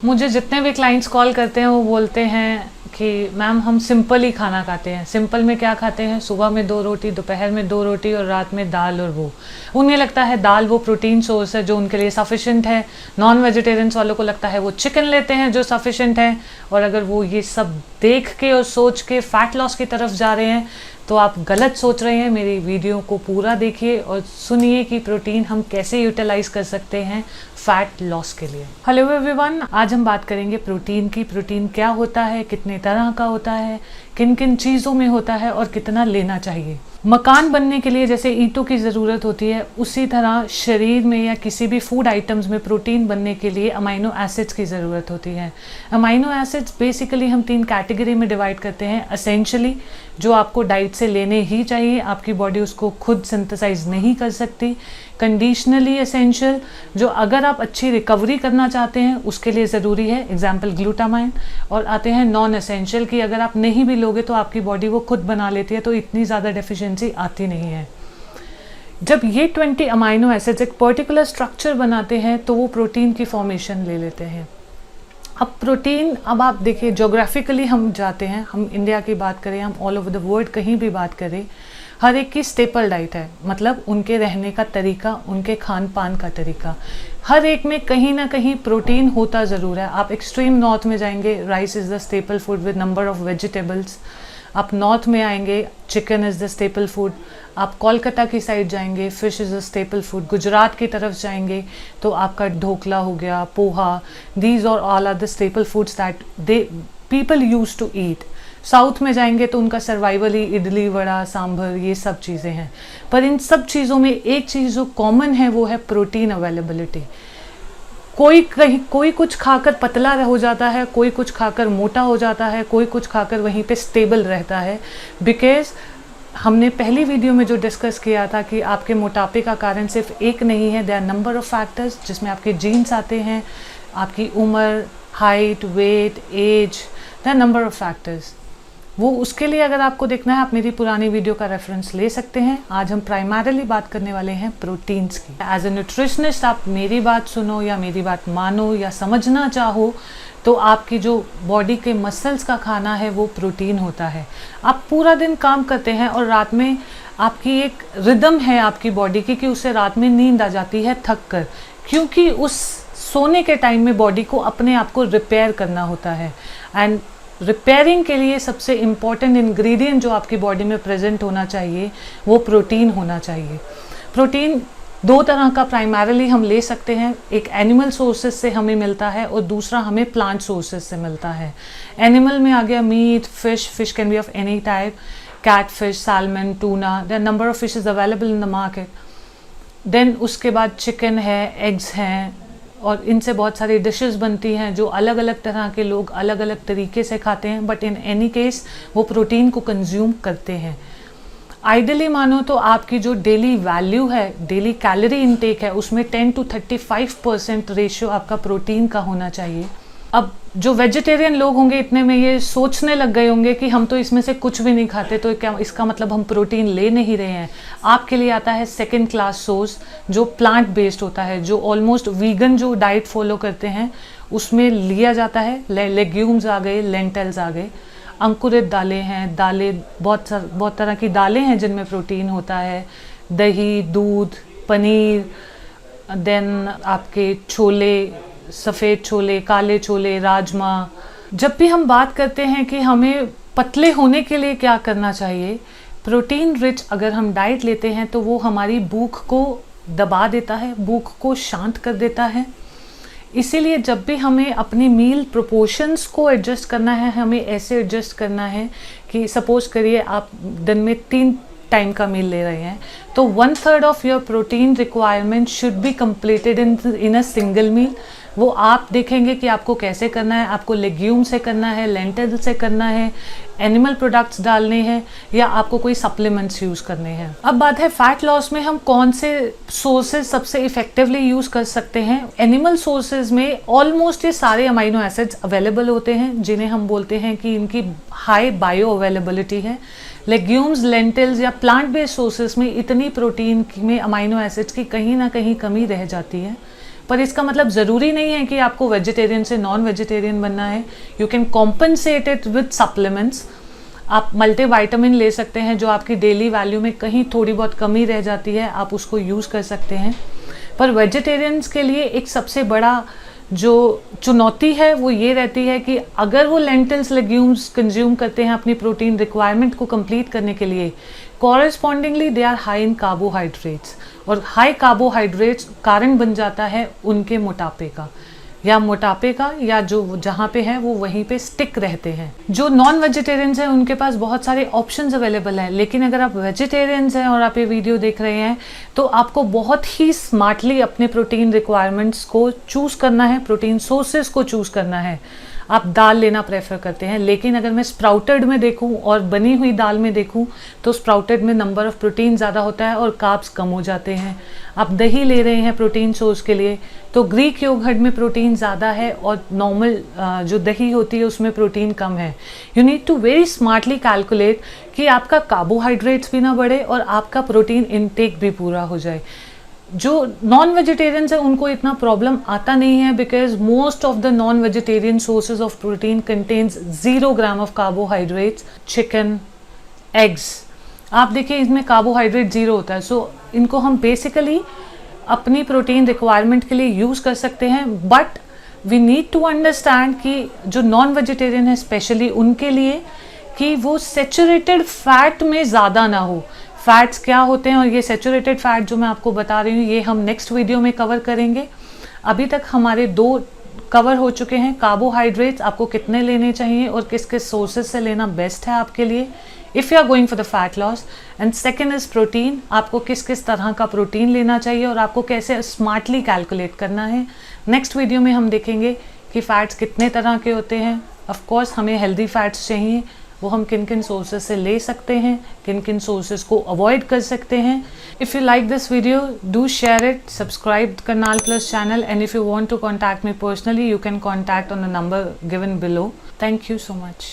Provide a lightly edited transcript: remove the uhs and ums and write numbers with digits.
मुझे जितने भी क्लाइंट्स कॉल करते हैं वो बोलते हैं कि मैम हम सिंपल ही खाना खाते हैं। सिंपल में क्या खाते हैं? सुबह में 2 रोटी, दोपहर में 2 रोटी और रात में दाल। और वो उन्हें लगता है दाल वो प्रोटीन सोर्स है जो उनके लिए सफिशिएंट है। नॉन वेजिटेरियंस वालों को लगता है वो चिकन लेते हैं जो सफिशिएंट है। और अगर वो ये सब देख के और सोच के फैट लॉस की तरफ जा रहे हैं तो आप गलत सोच रहे हैं। मेरी वीडियो को पूरा देखिए और सुनिए कि प्रोटीन हम कैसे यूटिलाइज कर सकते हैं फैट लॉस के लिए। हेलो एवरीवन, आज हम बात करेंगे प्रोटीन की। प्रोटीन क्या होता है, कितने तरह का होता है, किन किन चीज़ों में होता है और कितना लेना चाहिए। मकान बनने के लिए जैसे ईंटों की ज़रूरत होती है, उसी तरह शरीर में या किसी भी फूड आइटम्स में प्रोटीन बनने के लिए अमाइनो एसिड्स की ज़रूरत होती है। अमाइनो एसिड्स बेसिकली हम 3 कैटेगरी में डिवाइड करते हैं। असेंशियली, जो आपको डाइट से लेने ही चाहिए, आपकी बॉडी उसको खुद सिंथेसाइज नहीं कर सकती। कंडीशनली एसेंशियल, जो अगर आप अच्छी रिकवरी करना चाहते हैं उसके लिए ज़रूरी है, एग्जाम्पल ग्लूटामाइन। और आते हैं नॉन एसेंशियल कि अगर आप नहीं भी लोगे तो आपकी बॉडी वो खुद बना लेती है, तो इतनी ज़्यादा डेफिशिएंसी आती नहीं है। जब ये 20 अमाइनो एसिड्स एक पर्टिकुलर स्ट्रक्चर बनाते हैं तो वो प्रोटीन की फॉर्मेशन ले लेते हैं। अब प्रोटीन, अब आप देखिए जोग्राफिकली हम जाते हैं, हम इंडिया की बात करें, हम ऑल ओवर द वर्ल्ड कहीं भी बात करें, हर एक की स्टेपल डाइट है, मतलब उनके रहने का तरीका, उनके खान पान का तरीका, हर एक में कहीं ना कहीं प्रोटीन होता ज़रूर है। आप एक्सट्रीम नॉर्थ में जाएंगे, rice is the staple food with number of vegetables. आप नॉर्थ में आएंगे, chicken is the staple food. आप कोलकाता की साइड जाएंगे, fish is the staple food. Gujarat की तरफ जाएंगे तो आपका ढोकला हो गया, पोहा, दीज और all are the staple foods that they people use to eat. South में जाएंगे तो उनका सर्वाइवल ही इडली, वड़ा, सांभर, ये सब चीज़ें हैं। पर इन सब चीज़ों में एक चीज़ जो कॉमन है वो है प्रोटीन अवेलेबिलिटी। कोई कुछ खाकर पतला हो जाता है, कोई कुछ खाकर मोटा हो जाता है, कोई कुछ खाकर वहीं पे स्टेबल रहता है। बिकॉज हमने पहली वीडियो में जो डिस्कस किया था कि आपके मोटापे का कारण सिर्फ एक नहीं है, there are number of factors, जिसमें आपके जीन्स आते हैं, आपकी उम्र, height, weight, age, there are number of factors. वो उसके लिए अगर आपको देखना है आप मेरी पुरानी वीडियो का रेफरेंस ले सकते हैं। आज हम प्राइमरीली बात करने वाले हैं प्रोटीन्स की। एज ए न्यूट्रिशनिस्ट आप मेरी बात सुनो या मेरी बात मानो या समझना चाहो तो आपकी जो बॉडी के मसल्स का खाना है वो प्रोटीन होता है। आप पूरा दिन काम करते हैं और रात में आपकी एक रिदम है आपकी बॉडी की कि उससे रात में नींद आ जाती है थक कर, क्योंकि उस सोने के टाइम में बॉडी को अपने आप को रिपेयर करना होता है। एंड रिपेयरिंग के लिए सबसे इम्पॉर्टेंट इंग्रेडिएंट जो आपकी बॉडी में प्रेजेंट होना चाहिए वो प्रोटीन होना चाहिए। प्रोटीन 2 तरह का प्राइमरीली हम ले सकते हैं, एक एनिमल सोर्सेज से हमें मिलता है और दूसरा हमें प्लांट सोर्सेज से मिलता है। एनिमल में आ गया meat, fish can be of any type, cat fish, salmon, tuna, there number of fishes available in the market. Then उसके बाद चिकन है, एग्स हैं, और इनसे बहुत सारी डिशेस बनती हैं जो अलग अलग तरह के लोग अलग अलग तरीके से खाते हैं, बट इन एनी केस वो प्रोटीन को कंज्यूम करते हैं। आइडियली मानो तो आपकी जो डेली वैल्यू है, डेली कैलोरी इनटेक है, उसमें 10 to 35% रेशियो आपका प्रोटीन का होना चाहिए। अब जो वेजिटेरियन लोग होंगे इतने में ये सोचने लग गए होंगे कि हम तो इसमें से कुछ भी नहीं खाते, तो क्या इसका मतलब हम प्रोटीन ले नहीं रहे हैं। आपके लिए आता है सेकंड क्लास सोर्स जो प्लांट बेस्ड होता है, जो ऑलमोस्ट वीगन जो डाइट फॉलो करते हैं उसमें लिया जाता है। लेग्यूम्स आ गए, लेंटल्स आ गए, अंकुरित दालें हैं, दालें बहुत तरह की दालें हैं जिनमें प्रोटीन होता है, दही, दूध, पनीर, देन आपके छोले, सफ़ेद छोले, काले छोले, राजमा। जब भी हम बात करते हैं कि हमें पतले होने के लिए क्या करना चाहिए, प्रोटीन रिच अगर हम डाइट लेते हैं तो वो हमारी भूख को दबा देता है, भूख को शांत कर देता है। इसीलिए जब भी हमें अपनी मील प्रोपोर्शंस को एडजस्ट करना है, हमें ऐसे एडजस्ट करना है कि सपोज करिए आप दिन में 3 टाइम का मील ले रहे हैं तो 1/3 of your protein requirement should be completed in a single meal. वो आप देखेंगे कि आपको कैसे करना है, आपको लेग्यूम से करना है, लेंटिल से करना है, एनिमल प्रोडक्ट्स डालने हैं या आपको कोई सप्लीमेंट्स यूज़ करने हैं। अब बात है फैट लॉस में हम कौन से सोर्सेज सबसे इफेक्टिवली यूज़ कर सकते हैं। एनिमल सोर्सेज में ऑलमोस्ट ये सारे अमाइनो एसिड्स अवेलेबल होते हैं जिन्हें हम बोलते हैं कि इनकी हाई बायो अवेलेबिलिटी है। लेग्यूम्स, लेंटिल्स या प्लांट बेस्ड सोर्सेज में इतनी प्रोटीन में अमाइनो एसिड्स की कहीं ना कहीं कमी रह जाती है। पर इसका मतलब ज़रूरी नहीं है कि आपको वेजिटेरियन से नॉन वेजिटेरियन बनना है। You can compensate it with supplements. आप मल्टीविटामिन ले सकते हैं, जो आपकी डेली वैल्यू में कहीं थोड़ी बहुत कमी रह जाती है, आप उसको यूज़ कर सकते हैं। पर वेजिटेरियंस के लिए एक सबसे बड़ा जो चुनौती है वो ये रहती है कि अगर वो लेंटिल्स लेग्यूम्स कंज्यूम करते हैं अपनी प्रोटीन रिक्वायरमेंट को कंप्लीट करने के लिए, correspondingly they are high in carbohydrates, और हाई कार्बोहाइड्रेट्स कारण बन जाता है उनके मोटापे का, या जो जहाँ पे है वो वहीं पे स्टिक रहते हैं। जो नॉन वेजिटेरियंस हैं उनके पास बहुत सारे ऑप्शंस अवेलेबल हैं, लेकिन अगर आप वेजिटेरियंस हैं और आप ये वीडियो देख रहे हैं तो आपको बहुत ही स्मार्टली अपने प्रोटीन रिक्वायरमेंट्स को चूज़ करना है, प्रोटीन सोर्सेज को चूज़ करना है। आप दाल लेना प्रेफर करते हैं, लेकिन अगर मैं स्प्राउटेड में देखूं और बनी हुई दाल में देखूं तो स्प्राउटेड में नंबर ऑफ़ प्रोटीन ज़्यादा होता है और कार्ब्स कम हो जाते हैं। आप दही ले रहे हैं प्रोटीन सोर्स के लिए, तो ग्रीक योगर्ट में प्रोटीन ज़्यादा है और नॉर्मल जो दही होती है उसमें प्रोटीन कम है। You need to very smartly calculate कि आपका कार्बोहाइड्रेट्स भी ना बढ़े और आपका प्रोटीन इनटेक भी पूरा हो जाए। जो नॉन वेजिटेरियंस है उनको इतना प्रॉब्लम आता नहीं है, because most of the non vegetarian sources of protein contains 0 gram of carbohydrates. Chicken, eggs, आप देखिए इसमें कार्बोहाइड्रेट 0 होता है। सो इनको हम बेसिकली अपनी प्रोटीन रिक्वायरमेंट के लिए यूज़ कर सकते हैं, but we need to understand कि जो नॉन वेजिटेरियन है स्पेशली उनके लिए कि वो सेचुरेटेड फैट में ज़्यादा ना हो। फैट्स क्या होते हैं और ये सेचुरेटेड फैट जो मैं आपको बता रही हूँ ये हम नेक्स्ट वीडियो में कवर करेंगे। अभी तक हमारे 2 कवर हो चुके हैं। कार्बोहाइड्रेट्स आपको कितने लेने चाहिए और किस किस सोर्सेज से लेना बेस्ट है आपके लिए if you are going for the fat loss, and second is protein, आपको किस किस तरह का प्रोटीन लेना चाहिए और आपको कैसे स्मार्टली कैलकुलेट करना है। नेक्स्ट वीडियो में हम देखेंगे कि फ़ैट्स कितने तरह के होते हैं। ऑफ कोर्स हमें हेल्दी फैट्स चाहिए, वो हम किन किन सोर्सेज से ले सकते हैं, किन किन सोर्सेज को अवॉइड कर सकते हैं। If you like this video do share it, subscribe Karnal plus channel, and if you want to contact me personally you can contact on the number given below. Thank you so much.